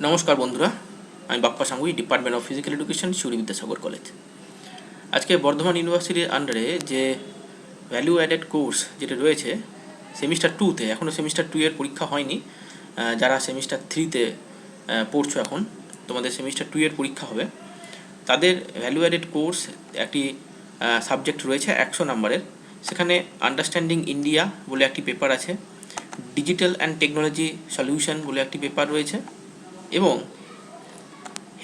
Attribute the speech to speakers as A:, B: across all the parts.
A: নমস্কার বন্ধুরা, আমি Bappa Sangui, department of physical education, Siuri Vidyasagar college. আজকে বর্ধমান ইউনিভার্সিটির আন্ডারে যে ভ্যালু অ্যাডেড কোর্স যেটা রয়েছে সেমিস্টার 2-তে, এখনও সেমিস্টার 2 এর পরীক্ষা হয়নি। যারা সেমিস্টার 3-তে পড়ছো এখন, তোমাদের সেমিস্টার 2 এর পরীক্ষা হবে, তাদের ভ্যালু অ্যাডেড কোর্স একটি সাবজেক্ট রয়েছে 100 নম্বরের। সেখানে আন্ডারস্ট্যান্ডিং ইন্ডিয়া বলে একটি পেপার আছে, ডিজিটাল অ্যান্ড টেকনোলজি সলিউশন বলে একটি পেপার রয়েছে, এবং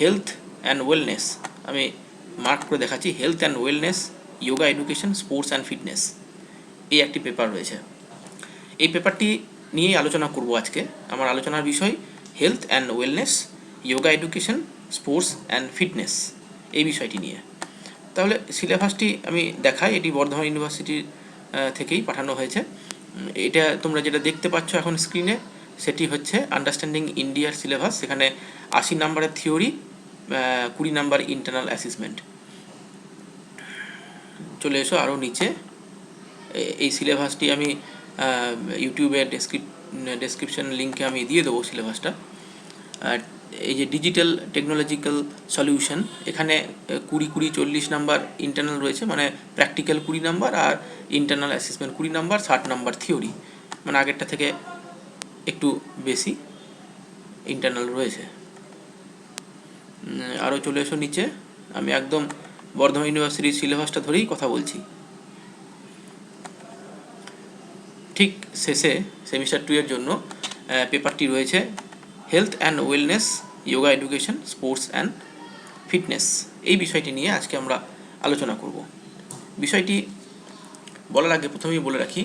A: হেলথ অ্যান্ড ওয়েলনেস, আমি মার্ক করে দেখাচ্ছি, health and wellness, yoga education, sports and fitness, এই একটি পেপার রয়েছে। এই পেপারটি নিয়েই আলোচনা করব আজকে। আমার আলোচনার বিষয় health and wellness, yoga education, sports and fitness, এই বিষয়টি নিয়ে। তাহলে সিলেবাসটি আমি দেখাই, এটি বর্ধমান ইউনিভার্সিটির থেকেই পাঠানো হয়েছে। এটা তোমরা যেটা দেখতে পাচ্ছ এখন স্ক্রিনে, সেটি হচ্ছে আন্ডারস্ট্যান্ডিং ইন্ডিয়ার সিলেবাস। সেখানে 80 নম্বরের থিওরি, 20 নম্বর ইন্টারনাল অ্যাসেসমেন্ট। চলে এসো আরও নিচে। এই সিলেবাসটি আমি ইউটিউবের ডেসক্রিপশন লিঙ্কে আমি দিয়ে দেবো সিলেবাসটা। এই যে ডিজিটাল টেকনোলজিক্যাল সলিউশন, এখানে 20-40 নাম্বার ইন্টারনাল রয়েছে, মানে প্র্যাকটিক্যাল 20 নাম্বার আর internal assessment 20 number, 60 number theory, মানে আগেরটা থেকে একটু বেশি ইন্টারনাল রয়েছে। আরও চলে এসো নিচে। আমি একদম বর্ধমান ইউনিভার্সিটির সিলেবাসটা ধরেই কথা বলছি। ঠিক শেষে সেমিস্টার 2 এর জন্য পেপারটি রয়েছে health and wellness, yoga education, sports and fitness. এই বিষয়টি নিয়ে আজকে আমরা আলোচনা করব। বিষয়টি বলার আগে প্রথমেই বলে রাখি,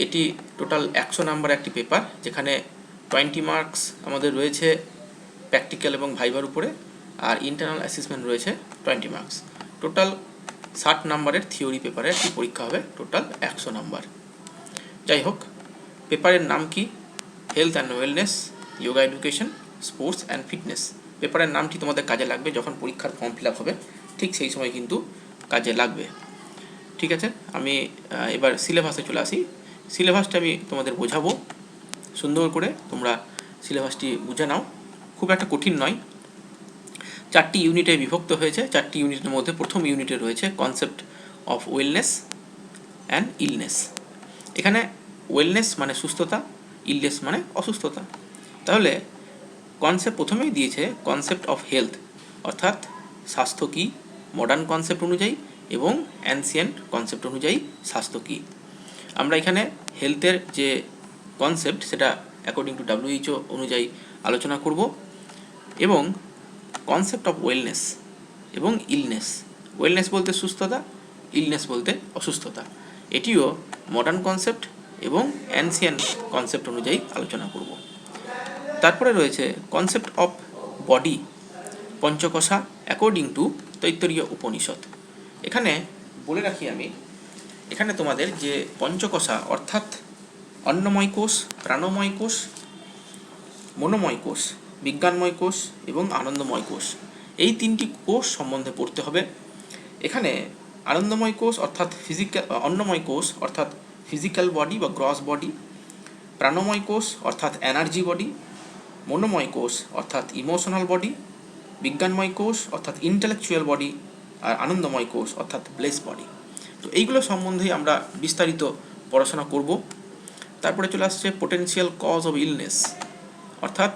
A: এটি টোটাল 100 নাম্বার একটি পেপার, যেখানে 20 মার্কস আমাদের রয়েছে প্র্যাকটিক্যাল এবং ভাইভার উপরে, আর ইন্টারনাল অ্যাসেসমেন্ট রয়েছে 20 মার্কস। টোটাল 60 নাম্বারের থিওরি পেপারে একটি পরীক্ষা হবে, টোটাল 100 নাম্বার। যাই হোক, পেপারের নাম কি? Health and wellness, yoga education, sports and fitness. পেপারের নামটি তোমাদের কাজে লাগবে যখন পরীক্ষার ফর্ম ফিল আপ হবে, ঠিক সেই সময় কিন্তু কাজে লাগবে। ঠিক আছে, আমি এবার সিলেবাসে চলে আসি। সিলেবাসটা আমি তোমাদের বোঝাবো সুন্দর করে, তোমরা সিলেবাসটি বুঝে নাও। খুব একটা কঠিন নয়। 4টি ইউনিটে বিভক্ত হয়েছে। 4টি ইউনিটের মধ্যে প্রথম ইউনিটে রয়েছে concept of wellness and illness. এখানে ওয়েলনেস মানে সুস্থতা, ইলনেস মানে অসুস্থতা। তাহলে কনসেপ্ট প্রথমেই দিয়েছে কনসেপ্ট অফ হেলথ, অর্থাৎ স্বাস্থ্য কী মডার্ন কনসেপ্ট অনুযায়ী এবং অ্যানসিয়েন্ট কনসেপ্ট অনুযায়ী স্বাস্থ্য কী। আমরা এখানে হেলথের যে কনসেপ্ট সেটা অ্যাকর্ডিং টু WHO অনুযায়ী আলোচনা করব, এবং কনসেপ্ট অফ ওয়েলনেস এবং ইলনেস। ওয়েলনেস বলতে সুস্থতা, ইলনেস বলতে অসুস্থতা, এটিও মডার্ন কনসেপ্ট এবং অ্যানসিয়েন্ট কনসেপ্ট অনুযায়ী আলোচনা করব। তারপরে রয়েছে concept of body, panchakosha according to Taittiriya Upanishad. এখানে বলে রাখি আমি, এখানে তোমাদের যে পঞ্চকোষা অর্থাৎ অন্নময় কোষ, প্রাণময় কোষ, মনোময় কোষ, বিজ্ঞানময় কোষ এবং আনন্দময় কোষ, এই 3টি কোষ সম্বন্ধে পড়তে হবে। এখানে আনন্দময় কোষ অর্থাৎ অন্নময় কোষ অর্থাৎ ফিজিক্যাল বডি বা গ্রস বডি, প্রাণময় কোষ অর্থাৎ এনার্জি বডি, মনোময় কোষ অর্থাৎ ইমোশনাল বডি, বিজ্ঞানময় কোষ অর্থাৎ ইন্টেলেকচুয়াল বডি, আর আনন্দময় কোষ অর্থাৎ ব্লেস বডি। তো এইগুলো সম্বন্ধেই আমরা বিস্তারিত পড়াশোনা করব। তারপরে চলে আসছে পোটেনশিয়াল কজ অফ ইলনেস, অর্থাৎ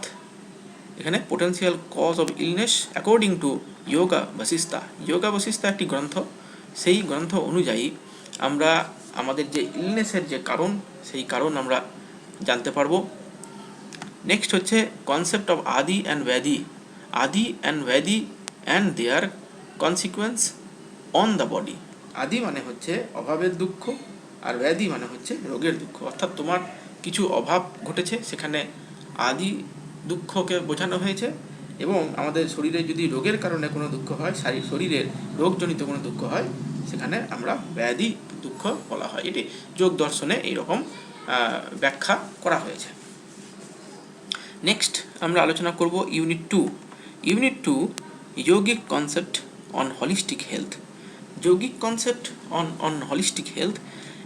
A: এখানে potential cause of illness according to Yoga Vashistha. Yoga Vashistha একটি গ্রন্থ, সেই গ্রন্থ অনুযায়ী আমরা আমাদের যে ইলনেসের যে কারণ, সেই কারণ আমরা জানতে পারবো। নেক্সট হচ্ছে কনসেপ্ট অফ আদি অ্যান্ড ব্যাধি, আদি অ্যান্ড ব্যাধি and their consequence on the body. আদি মানে হচ্ছে অভাবের দুঃখ, আর ব্যাধি মানে হচ্ছে রোগের দুঃখ, অর্থাৎ তোমার কিছু অভাব ঘটেছে, সেখানে আদি দুঃখকে বোঝানো হয়েছে, এবং আমাদের শরীরে যদি রোগের কারণে কোনো দুঃখ হয়, শরীরের রোগজনিত কোনো দুঃখ হয়, সেখানে আমরা ব্যাধি দুঃখ বলা হয়। এটি যোগ দর্শনে এইরকম ব্যাখ্যা করা হয়েছে। নেক্সট আমরা আলোচনা করব ইউনিট 2। ইউনিট 2 যৌগিক কনসেপ্ট অন হলিস্টিক হেলথ। যৌগিক কনসেপ্ট অন হলিস্টিক হেলথ,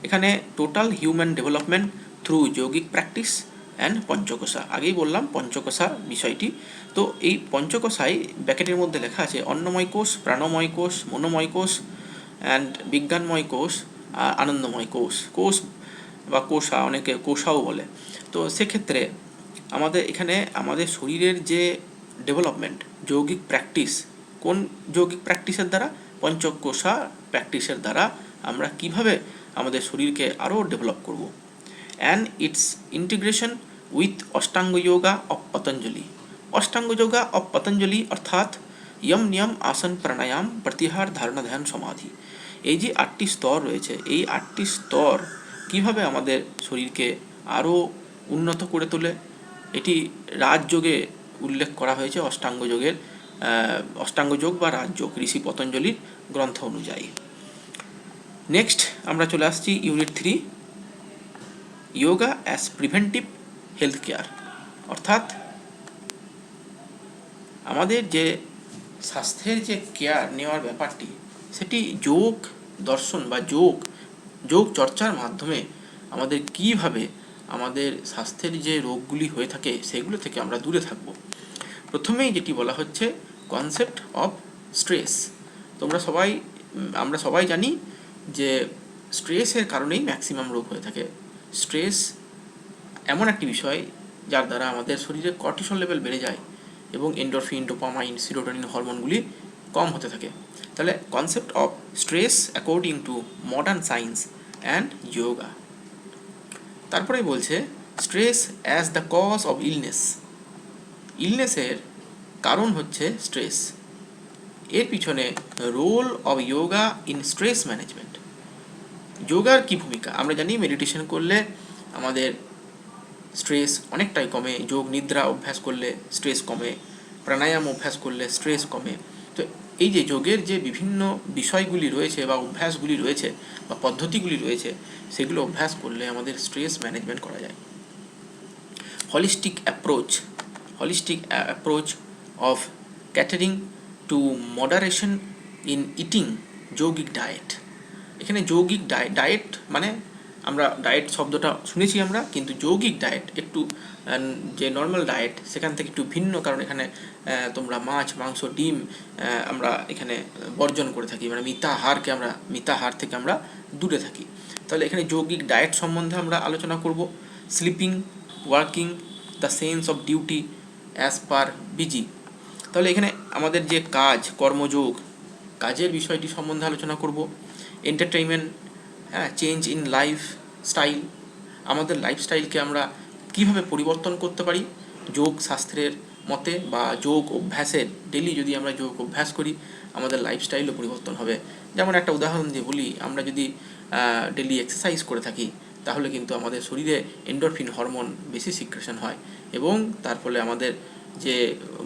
A: এখানে টোটাল হিউম্যান ডেভেলপমেন্ট থ্রু যৌগিক প্র্যাকটিস, অ্যান্ড পঞ্চকোষা। আগেই বললাম পঞ্চকোষা বিষয়টি। তো এই পঞ্চকোষায় ব্র্যাকেটের মধ্যে লেখা আছে অন্নময় কোষ, প্রাণময় কোষ, মনোময় কোষ অ্যান্ড বিজ্ঞানময় কোষ, আর আনন্দময় কোষ। কোষ বা কোষা, অনেকে কোষাও বলে। তো সেক্ষেত্রে আমাদের এখানে আমাদের শরীরের যে ডেভেলপমেন্ট, যৌগিক প্র্যাকটিস, কোন যৌগিক প্র্যাকটিসের দ্বারা? পঞ্চকোষা প্র্যাকটিসের দ্বারা আমরা কিভাবে আমাদের শরীরকে আরও ডেভেলপ করব। And it's integration with অষ্টাঙ্গ yoga of Patanjali. অষ্টাঙ্গ yoga of Patanjali অর্থাৎ ইয়ম নিয়ম আসন প্রাণায়াম প্রতিহার ধারণা ধ্যান সমাধি। এই যে 8টি স্তর রয়েছে, এই 8টি স্তর কিভাবে আমাদের শরীরকে আরও উন্নত করে তোলে, এটি রাজযোগে উল্লেখ করা হয়েছে। অষ্টাঙ্গযোগ বা রাজযোগ ঋষি পতঞ্জলির গ্রন্থ অনুযায়ী। নেক্সট আমরা চলে আসছি unit 3, yoga as preventive health care. অর্থাৎ আমাদের যে স্বাস্থ্যের যে কেয়ার নেওয়ার ব্যাপারটি, সেটি যোগ দর্শন বা যোগ চর্চার মাধ্যমে আমাদের কিভাবে আমাদের স্বাস্থ্যের যে রোগগুলি হয়ে থাকে সেগুলো থেকে আমরা দূরে থাকব। প্রথমেই যেটি বলা হচ্ছে কনসেপ্ট অফ স্ট্রেস। আমরা সবাই জানি যে স্ট্রেসের কারণেই ম্যাক্সিমাম রোগ হয়ে থাকে। স্ট্রেস এমন একটি বিষয় যার দ্বারা আমাদের শরীরে কর্টিসল লেভেল বেড়ে যায় এবং এন্ডোরফিন, ডোপামাইন, সিরোটোনিন হরমোনগুলি কম হতে থাকে। তাহলে concept of stress according to modern science and yoga. তারপরে বলছে stress as the cause of illness. ইলনেসের কারণ হচ্ছে স্ট্রেস। এর পিছনে role of yoga in stress management. যোগার কী ভূমিকা? আমরা জানি মেডিটেশন করলে আমাদের স্ট্রেস অনেকটাই কমে, যোগ নিদ্রা অভ্যাস করলে স্ট্রেস কমে, প্রাণায়াম অভ্যাস করলে স্ট্রেস কমে। তো এই যে যোগের যে বিভিন্ন বিষয়গুলি রয়েছে বা অভ্যাসগুলি রয়েছে বা পদ্ধতিগুলি রয়েছে, সেগুলো অভ্যাস করলে আমাদের স্ট্রেস ম্যানেজমেন্ট করা যায়। holistic approach of catering to moderation in eating, যৌগিক ডায়েট। এখানে যৌগিক ডায়েট মানে আমরা ডায়েট শব্দটা শুনেছি আমরা, কিন্তু যৌগিক ডায়েট একটু যে নর্মাল ডায়েট সেখান থেকে একটু ভিন্ন, কারণ এখানে তোমরা মাছ, মাংস, ডিম আমরা এখানে বর্জন করে থাকি, মানে মিতাহার থেকে আমরা দূরে থাকি। তাহলে এখানে যৌগিক ডায়েট সম্বন্ধে আমরা আলোচনা করব। Sleeping, working, the sense of duty as per busy. তাহলে এখানে আমাদের যে কর্মযোগ, কাজের বিষয়টি সম্বন্ধে আলোচনা করব। Entertainment, change in life style, আমাদের লাইফস্টাইলকে আমরা কীভাবে পরিবর্তন করতে পারি যোগ শাস্ত্রের মতে বা যোগ অভ্যাসের। ডেলি যদি আমরা যোগ অভ্যাস করি আমাদের লাইফস্টাইলও পরিবর্তন হবে। যেমন একটা উদাহরণ দিয়ে বলি, আমরা যদি ডেলি এক্সারসাইজ করে থাকি তাহলে কিন্তু আমাদের শরীরে এন্ডোরফিন হরমোন বেশি সিক্রেশন হয় এবং তার ফলে আমাদের যে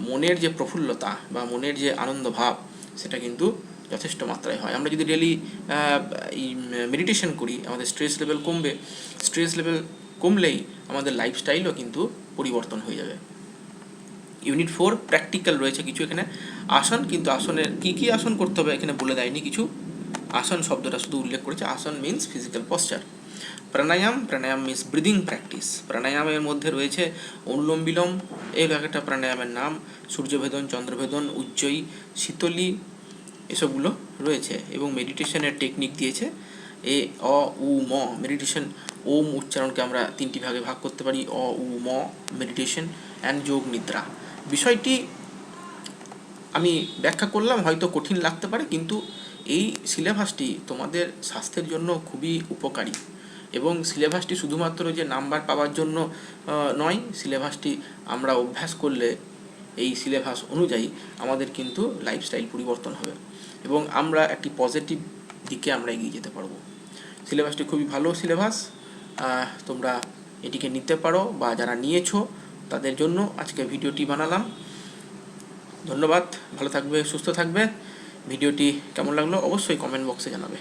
A: মনের যে প্রফুল্লতা বা মনের যে আনন্দ ভাব সেটা কিন্তু যথেষ্ট মাত্রায় হয়। আমরা যদি ডেলি মেডিটেশন করি আমাদের স্ট্রেস লেভেল কমবে। স্ট্রেস লেভেল কমলেই আমাদের লাইফস্টাইলও কিন্তু পরিবর্তন হয়ে যাবে। ইউনিট 4 প্র্যাকটিক্যাল রয়েছে কিছু এখানে আসন, কিন্তু আসনের কী আসন করতে হবে এখানে বলে দেয়নি কিছু। আসন শব্দটা শুধু উল্লেখ করেছে। আসন মিন্স ফিজিক্যাল পশ্চার। প্রাণায়াম মিন্স ব্রিদিং প্র্যাকটিস। প্রাণায়ামের মধ্যে রয়েছে অনুলোম বিলোম, এই একটা প্রাণায়ামের নাম, সূর্যভেদন, চন্দ্রভেদন, উজ্জয়ী, শীতলী, এসবগুলো রয়েছে। এবং মেডিটেশনের টেকনিক দিয়েছে এ অ উ ম। মেডিটেশন ওম উচ্চারণকে আমরা 3টি ভাগে ভাগ করতে পারি, অ উ ম মেডিটেশন অ্যান্ড যোগ নিদ্রা। বিষয়টি আমি ব্যাখ্যা করলাম, হয়তো কঠিন লাগতে পারে, কিন্তু এই সিলেবাসটি তোমাদের স্বাস্থ্যের জন্য খুবই উপকারী এবং সিলেবাসটি শুধুমাত্র যে নাম্বার পাওয়ার জন্য নয়, সিলেবাসটি আমরা অভ্যাস করলে এই সিলেবাস অনুযায়ী আমাদের কিন্তু লাইফস্টাইল পরিবর্তন হবে এবং আমরা একটি পজিটিভ দিকে আমরা এগিয়ে যেতে পারবো। সিলেবাসটি খুবই ভালো সিলেবাস, তোমরা এটিকে নিতে পারো বা যারা নিয়েছো তাদের জন্য আজকে ভিডিওটি বানালাম। ধন্যবাদ, ভালো থাকবে, সুস্থ থাকবে। ভিডিওটি কেমন লাগলো অবশ্যই কমেন্ট বক্সে জানাবে।